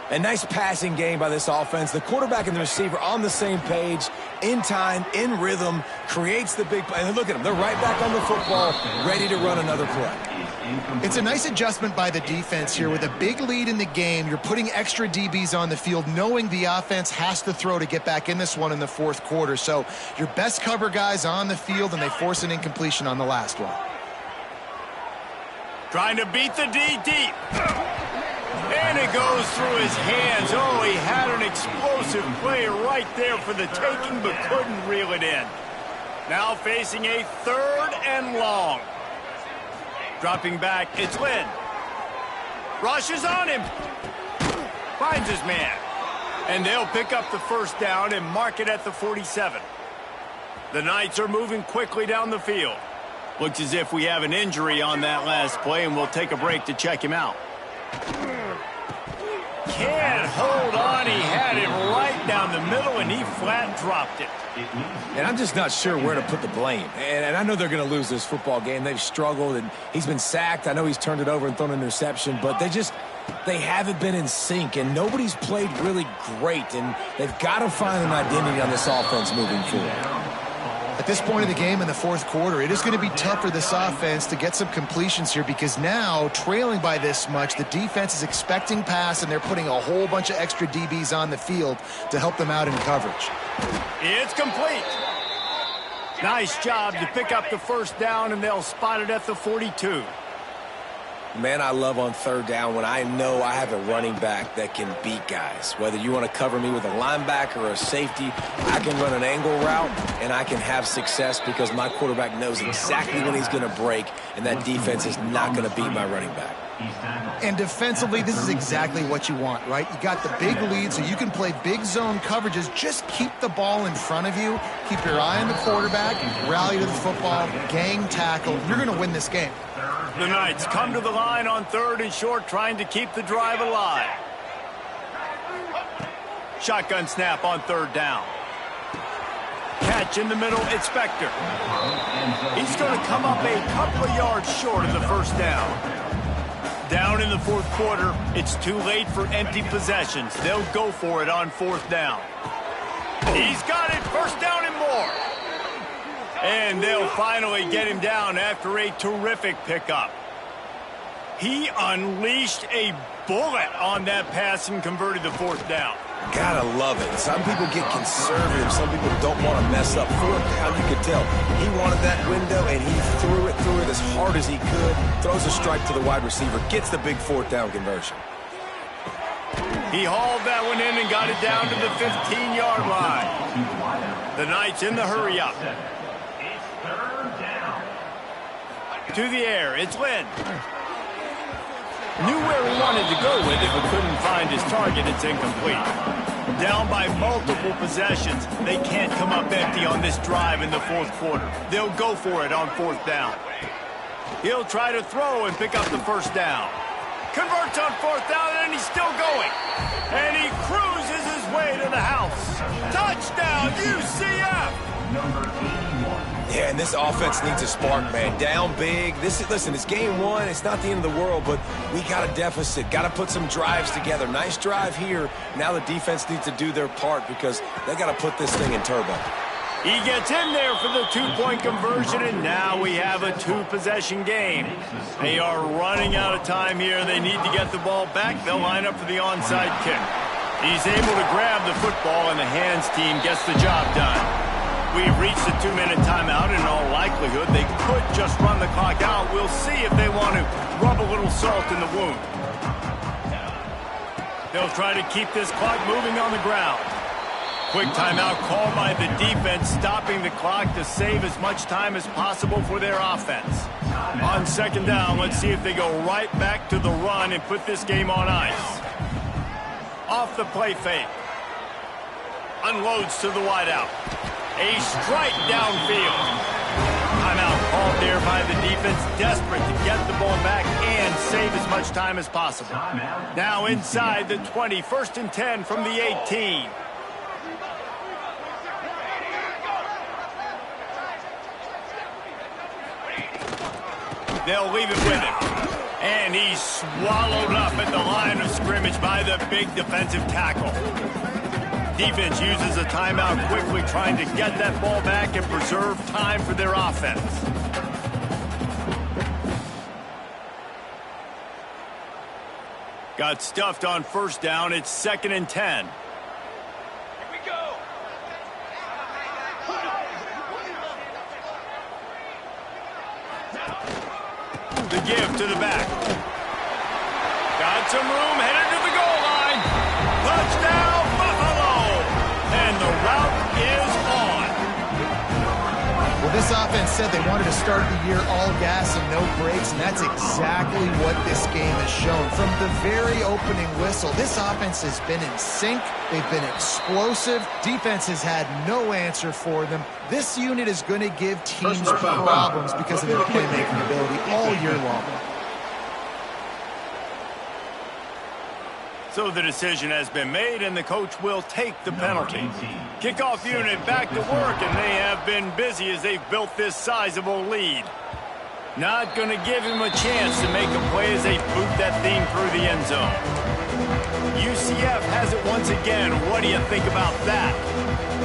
A nice passing game by this offense. The quarterback and the receiver on the same page, in time, in rhythm, creates the big play. And look at them. They're right back on the football, ready to run another play. It's a nice adjustment by the defense here. With a big lead in the game, you're putting extra DBs on the field, knowing the offense has to throw to get back in this one in the fourth quarter. So your best cover guys on the field, and they force an incompletion on the last one. Trying to beat the D deep. And it goes through his hands. Oh, he had an explosive play right there for the taking, but couldn't reel it in. Now facing a third and long. Dropping back, it's Lynn. Rushes on him. Finds his man. And they'll pick up the first down and mark it at the 47. The Knights are moving quickly down the field. Looks as if we have an injury on that last play, and we'll take a break to check him out. Can't hold on. He had it right down the middle, and he flat dropped it. And I'm just not sure where to put the blame. And I know they're going to lose this football game. They've struggled, and he's been sacked. I know he's turned it over and thrown an interception, but they haven't been in sync, and nobody's played really great, and they've got to find an identity on this offense moving forward. At this point of the game in the fourth quarter, it is going to be tough for this offense to get some completions here, because now, trailing by this much, the defense is expecting pass, and they're putting a whole bunch of extra DBs on the field to help them out in coverage. It's complete. Nice job to pick up the first down, and they'll spot it at the 42. Man, I love on third down when I know I have a running back that can beat guys. Whether you want to cover me with a linebacker or a safety, I can run an angle route, and I can have success because my quarterback knows exactly when he's going to break, and that defense is not going to beat my running back. He's tackled. And defensively, this is exactly what you want, right? You got the big lead, so you can play big zone coverages. Just keep the ball in front of you. Keep your eye on the quarterback. Rally to the football. Gang tackle. You're going to win this game. The Knights come to the line on 3rd and short, trying to keep the drive alive. Shotgun snap on 3rd down. Catch in the middle, it's Spector. He's going to come up a couple of yards short of the 1st down. Down in the 4th quarter, it's too late for empty possessions. They'll go for it on 4th down. He's got it, 1st down and more. And they'll finally get him down after a terrific pickup. He unleashed a bullet on that pass and converted the 4th down. Gotta love it. Some people get conservative. Some people don't want to mess up. 4th down, you could tell. He wanted that window, and he threw it as hard as he could. Throws a strike to the wide receiver. Gets the big 4th down conversion. He hauled that one in and got it down to the 15-yard line. The Knights in the hurry-up. It's 3rd down. To the air, it's Lynn. Knew where he wanted to go with it, but couldn't find his target. It's incomplete. Down by multiple possessions. They can't come up empty on this drive in the 4th quarter. They'll go for it on 4th down. He'll try to throw and pick up the 1st down. Converts on 4th down, and he's still going. And he cruises his way to the house. Touchdown, UCF! Number 81. Yeah, and this offense needs a spark, man. Down big. Listen, it's game 1. It's not the end of the world, but we got a deficit. Got to put some drives together. Nice drive here. Now the defense needs to do their part because they got to put this thing in turbo. He gets in there for the 2-point conversion, and now we have a 2-possession game. They are running out of time here. They need to get the ball back. They'll line up for the onside kick. He's able to grab the football, and the hands team gets the job done. We've reached the 2-minute timeout. In all likelihood, they could just run the clock out. We'll see if they want to rub a little salt in the wound. They'll try to keep this clock moving on the ground. Quick timeout called by the defense, stopping the clock to save as much time as possible for their offense. On 2nd down, let's see if they go right back to the run and put this game on ice. Off the play fake. Unloads to the wideout. A strike downfield. Timeout called there by the defense, desperate to get the ball back and save as much time as possible. Now inside the 20, 1st and 10 from the 18. They'll leave it with him. And he's swallowed up at the line of scrimmage by the big defensive tackle. Defense uses a timeout quickly, trying to get that ball back and preserve time for their offense. Got stuffed on 1st down. It's 2nd and 10. The give to the back. Got some room, headed to the goal line. Touchdown, Buffalo! And the route is on. Well, this offense said they wanted to start the year all gas and no brakes, and that's exactly what this game has shown. From the very opening whistle, this offense has been in sync. They've been explosive. Defense has had no answer for them. This unit is going to give teams problems because of their playmaking ability all year long. So the decision has been made, and the coach will take the penalty. Kickoff unit back to work, and they have been busy as they've built this sizable lead. Not going to give him a chance to make a play as they boot that thing through the end zone. UCF has it once again. What do you think about that?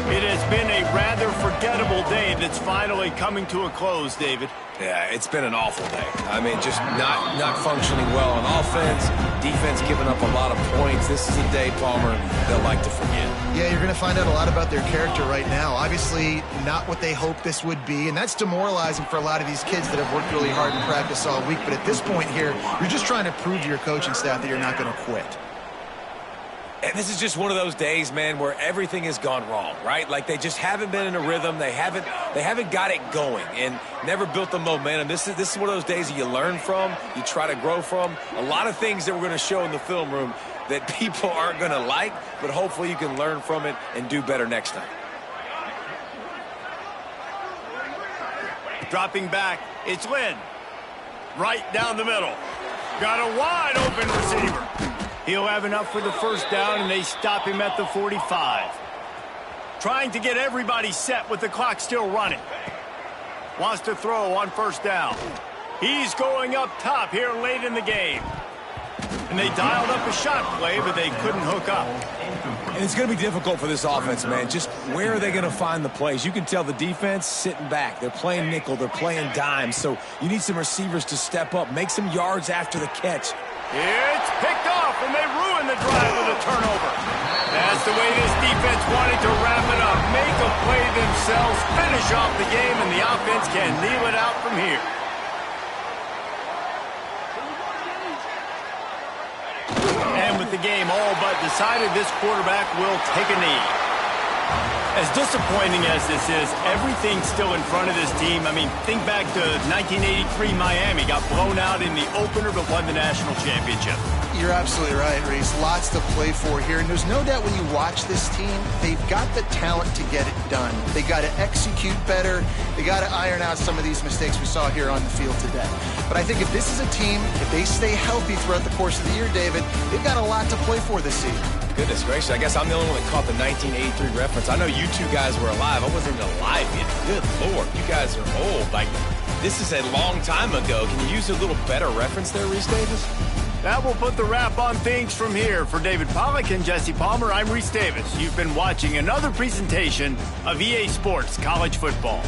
It has been a rather forgettable day that's finally coming to a close, David. Yeah, it's been an awful day. I mean, just not functioning well on offense. Defense giving up a lot of points. This is a day, Palmer, they'll like to forget. Yeah, you're going to find out a lot about their character right now. Obviously, not what they hoped this would be, and that's demoralizing for a lot of these kids that have worked really hard in practice all week. But at this point here, you're just trying to prove to your coaching staff that you're not going to quit. And this is just one of those days, man, where everything has gone wrong, right? Like they just haven't been in a rhythm. They haven't got it going and never built the momentum. This is one of those days that you learn from, you try to grow from. A lot of things that we're going to show in the film room that people aren't going to like, but hopefully you can learn from it and do better next time. Dropping back, it's Lynn. Right down the middle. Got a wide open receiver. He'll have enough for the first down, and they stop him at the 45. Trying to get everybody set with the clock still running. Wants to throw on first down. He's going up top here late in the game. And they dialed up a shot play, but they couldn't hook up. And it's going to be difficult for this offense, man. Just where are they going to find the plays? You can tell the defense sitting back. They're playing nickel. They're playing dime. So you need some receivers to step up, make some yards after the catch. It's picked off, and they ruin the drive with a turnover. That's the way this defense wanted to wrap it up. Make a play themselves, finish off the game, and the offense can kneel it out from here. And with the game all but decided, this quarterback will take a knee. As disappointing as this is, everything's still in front of this team. I mean, think back to 1983 Miami. Got blown out in the opener but won the national championship. You're absolutely right, Reese. Lots to play for here. And there's no doubt when you watch this team, they've got the talent to get it done. They got to execute better. They got to iron out some of these mistakes we saw here on the field today. But I think if this is a team, if they stay healthy throughout the course of the year, David, they've got a lot to play for this season. Goodness gracious, I guess I'm the only one that caught the 1983 reference. I know you two guys were alive. I wasn't even alive yet. Good Lord, you guys are old. Like, this is a long time ago. Can you use a little better reference there, Reese Davis? That will put the wrap on things from here. For David Pollack and Jesse Palmer, I'm Reese Davis. You've been watching another presentation of EA Sports College Football.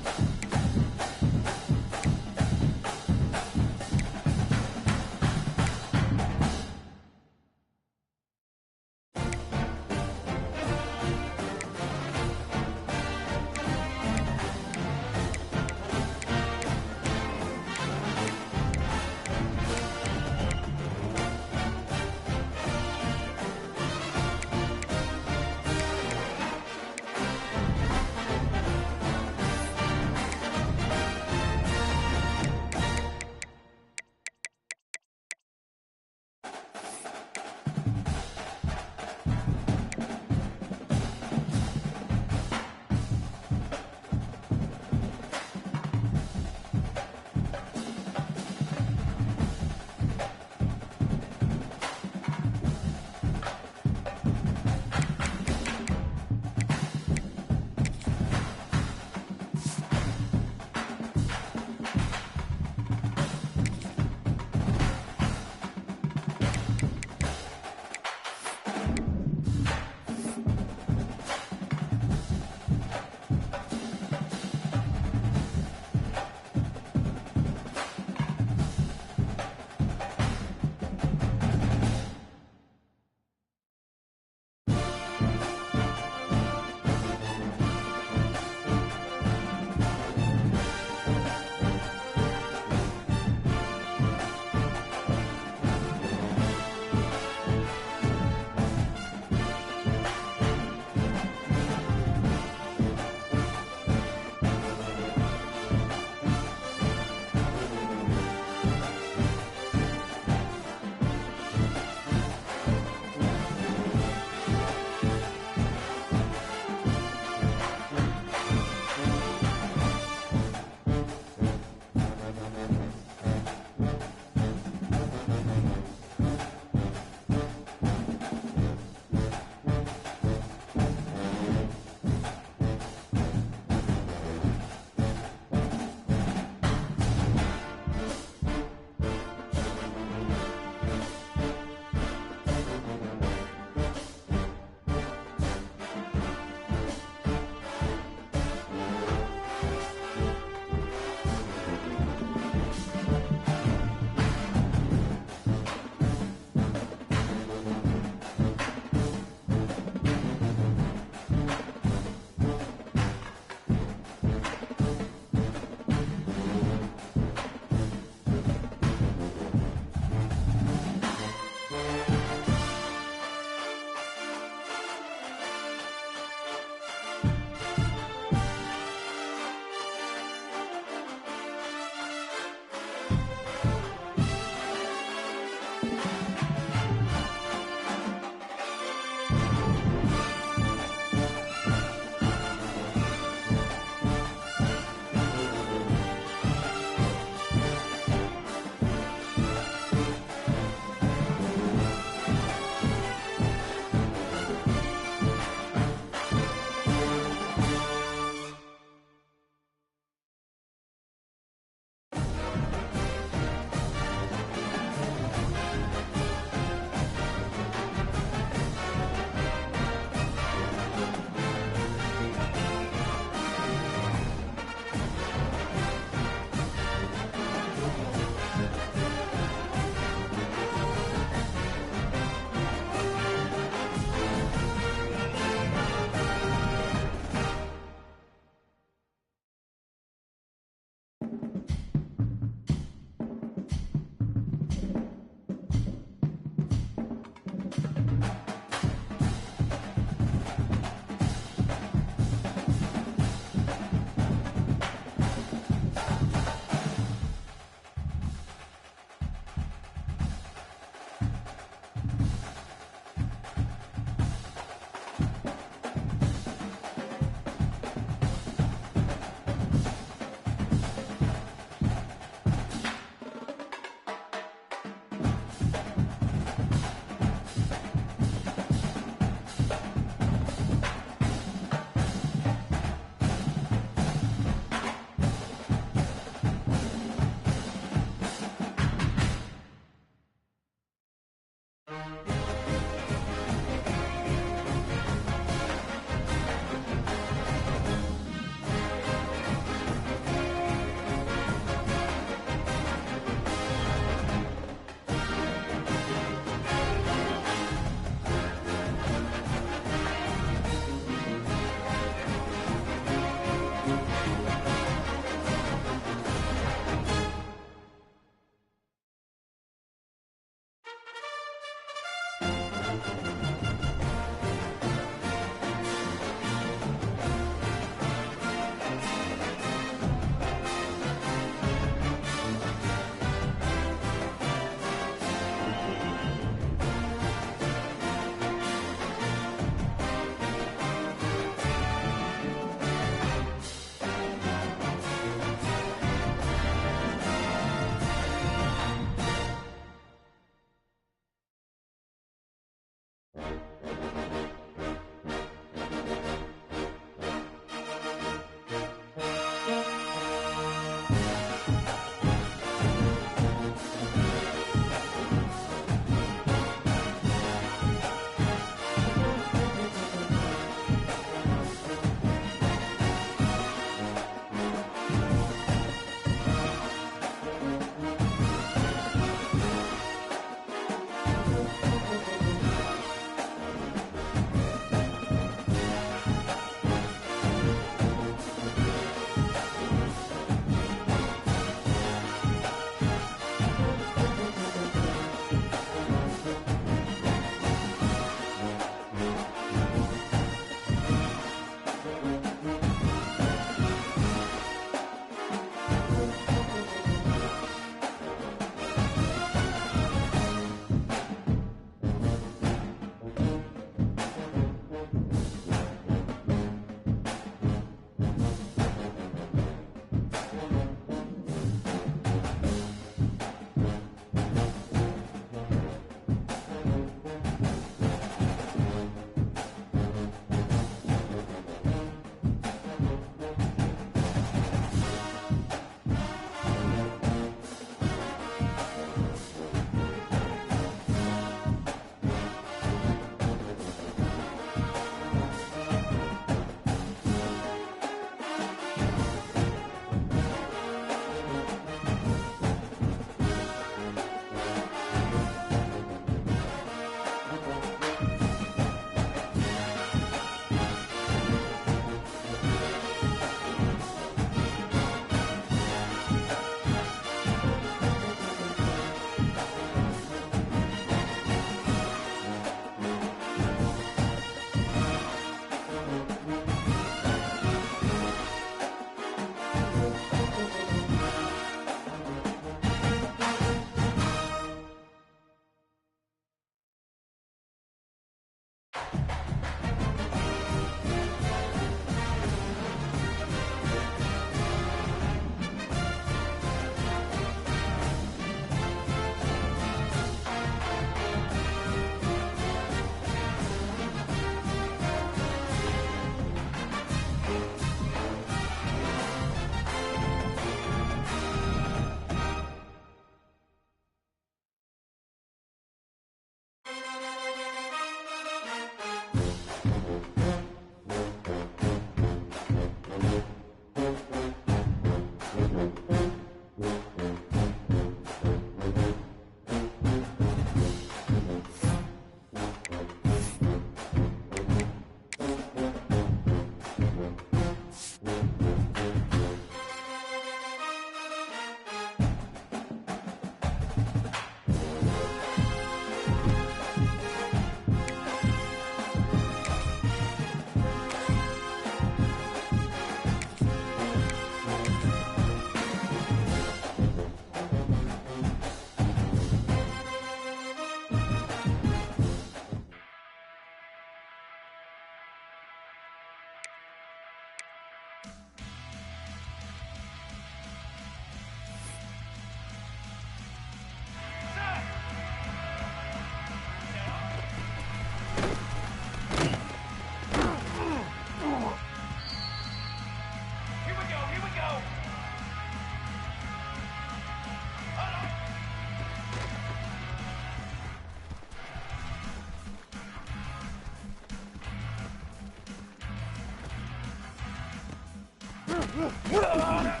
Banner.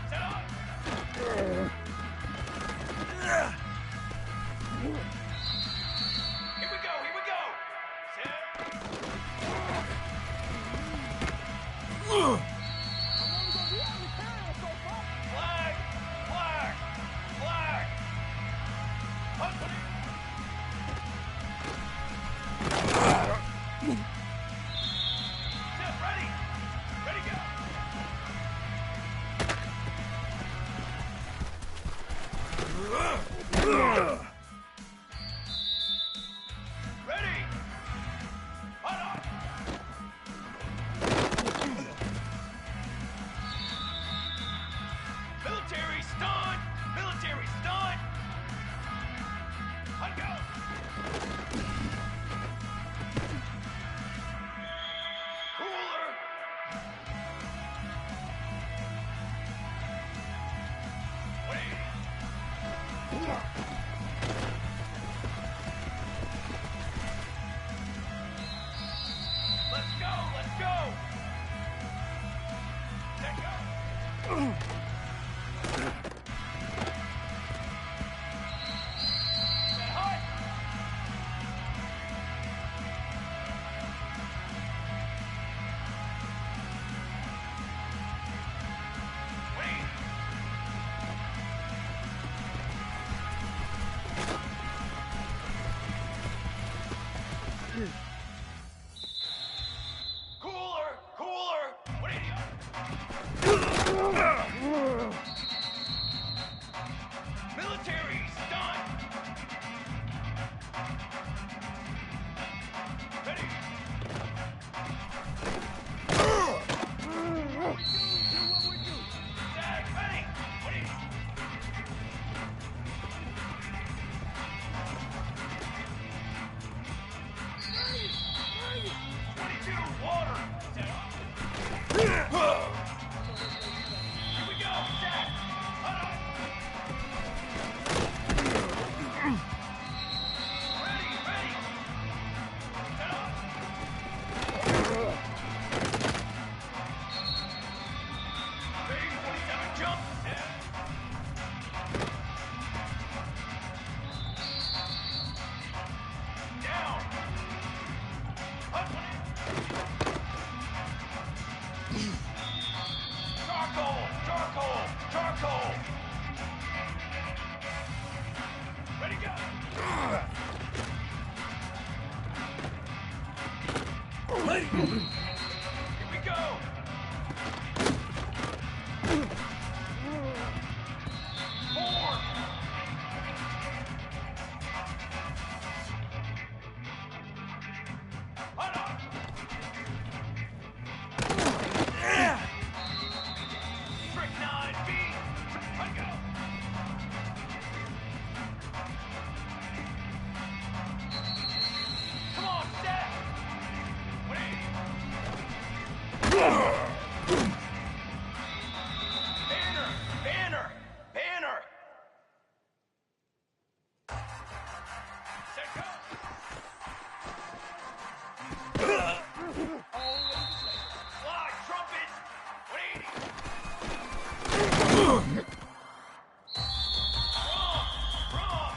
Set up. Here we go, here we go. Set. Flag, flag, flag. Hunt. Set, ready. Ready, go. Ready. Hunt up. Military stun! Military stun! Let go! Cooler! Wait! Let's go! Let's go! Let go! Cooler! Cooler! What are you? Military stun! Ready? Tag, ready! What are you? 22, water! Set up. Here we go, set! Hunt up. Ready, ready! Set up. Ready, 27, jump! Set. Down! Hunt. Charcoal! Charcoal! Charcoal! Ready, go! Here we go! Forward! Hunt up! Brick 9 feet! Let go! Come on, Seth! Wait! Banner! Banner! Banner! Set, go! Fly, trumpet! 180! Wrong!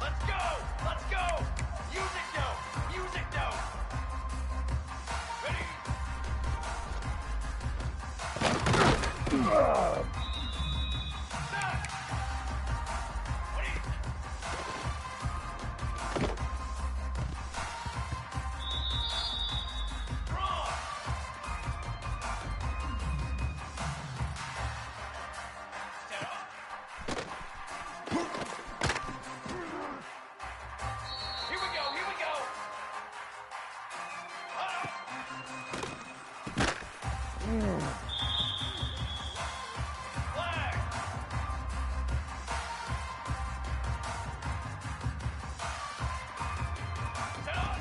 Let's go! Let's go! Music note! Music note! Ready? Set! What are you? Draw! Set up! Here we go, here we go! Flag! Set up!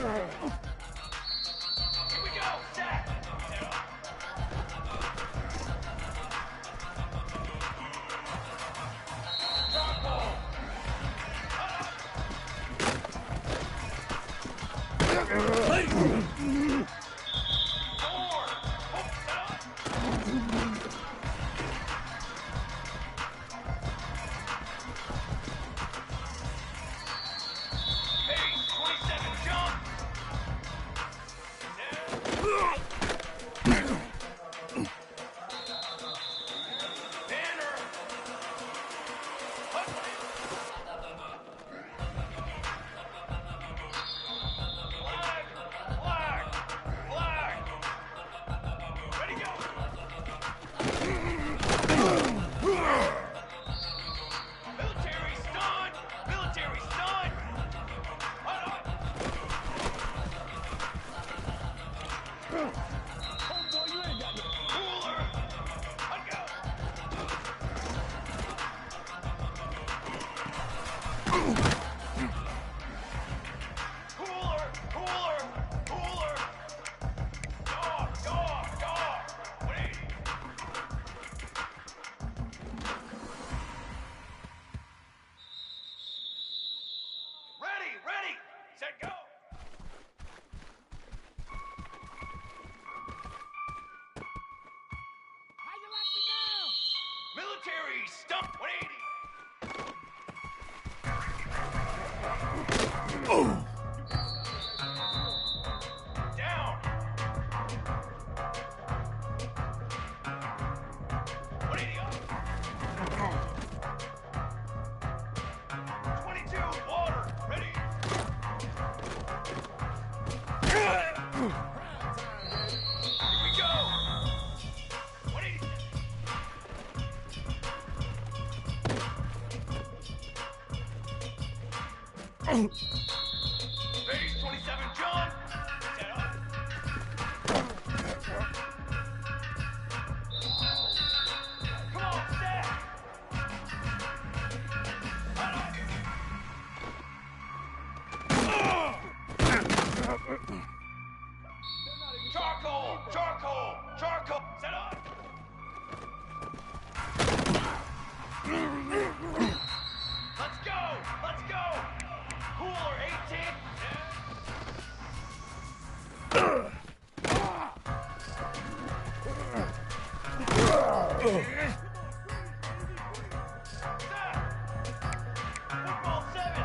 we go. Set. Ready, set, go! How you like me now? Military stump 180. Oh! Down! 180 up! 22, water, ready! Here we go! 180. Base 27, John. Set up. Come on, set. Charcoal! Charcoal! Charcoal! Set up! Let's go! Let's go! Cooler 18! Football 7!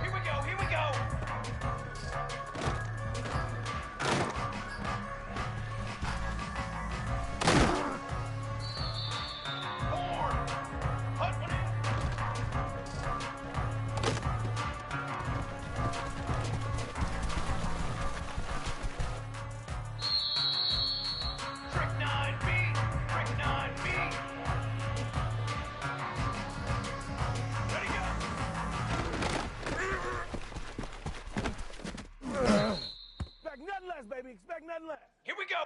Here we go, here we go! Four! Hut one in! Trick 9B! Trick 9B! Ready, go! Expect nothing less, baby. Expect nothing less. Here we go!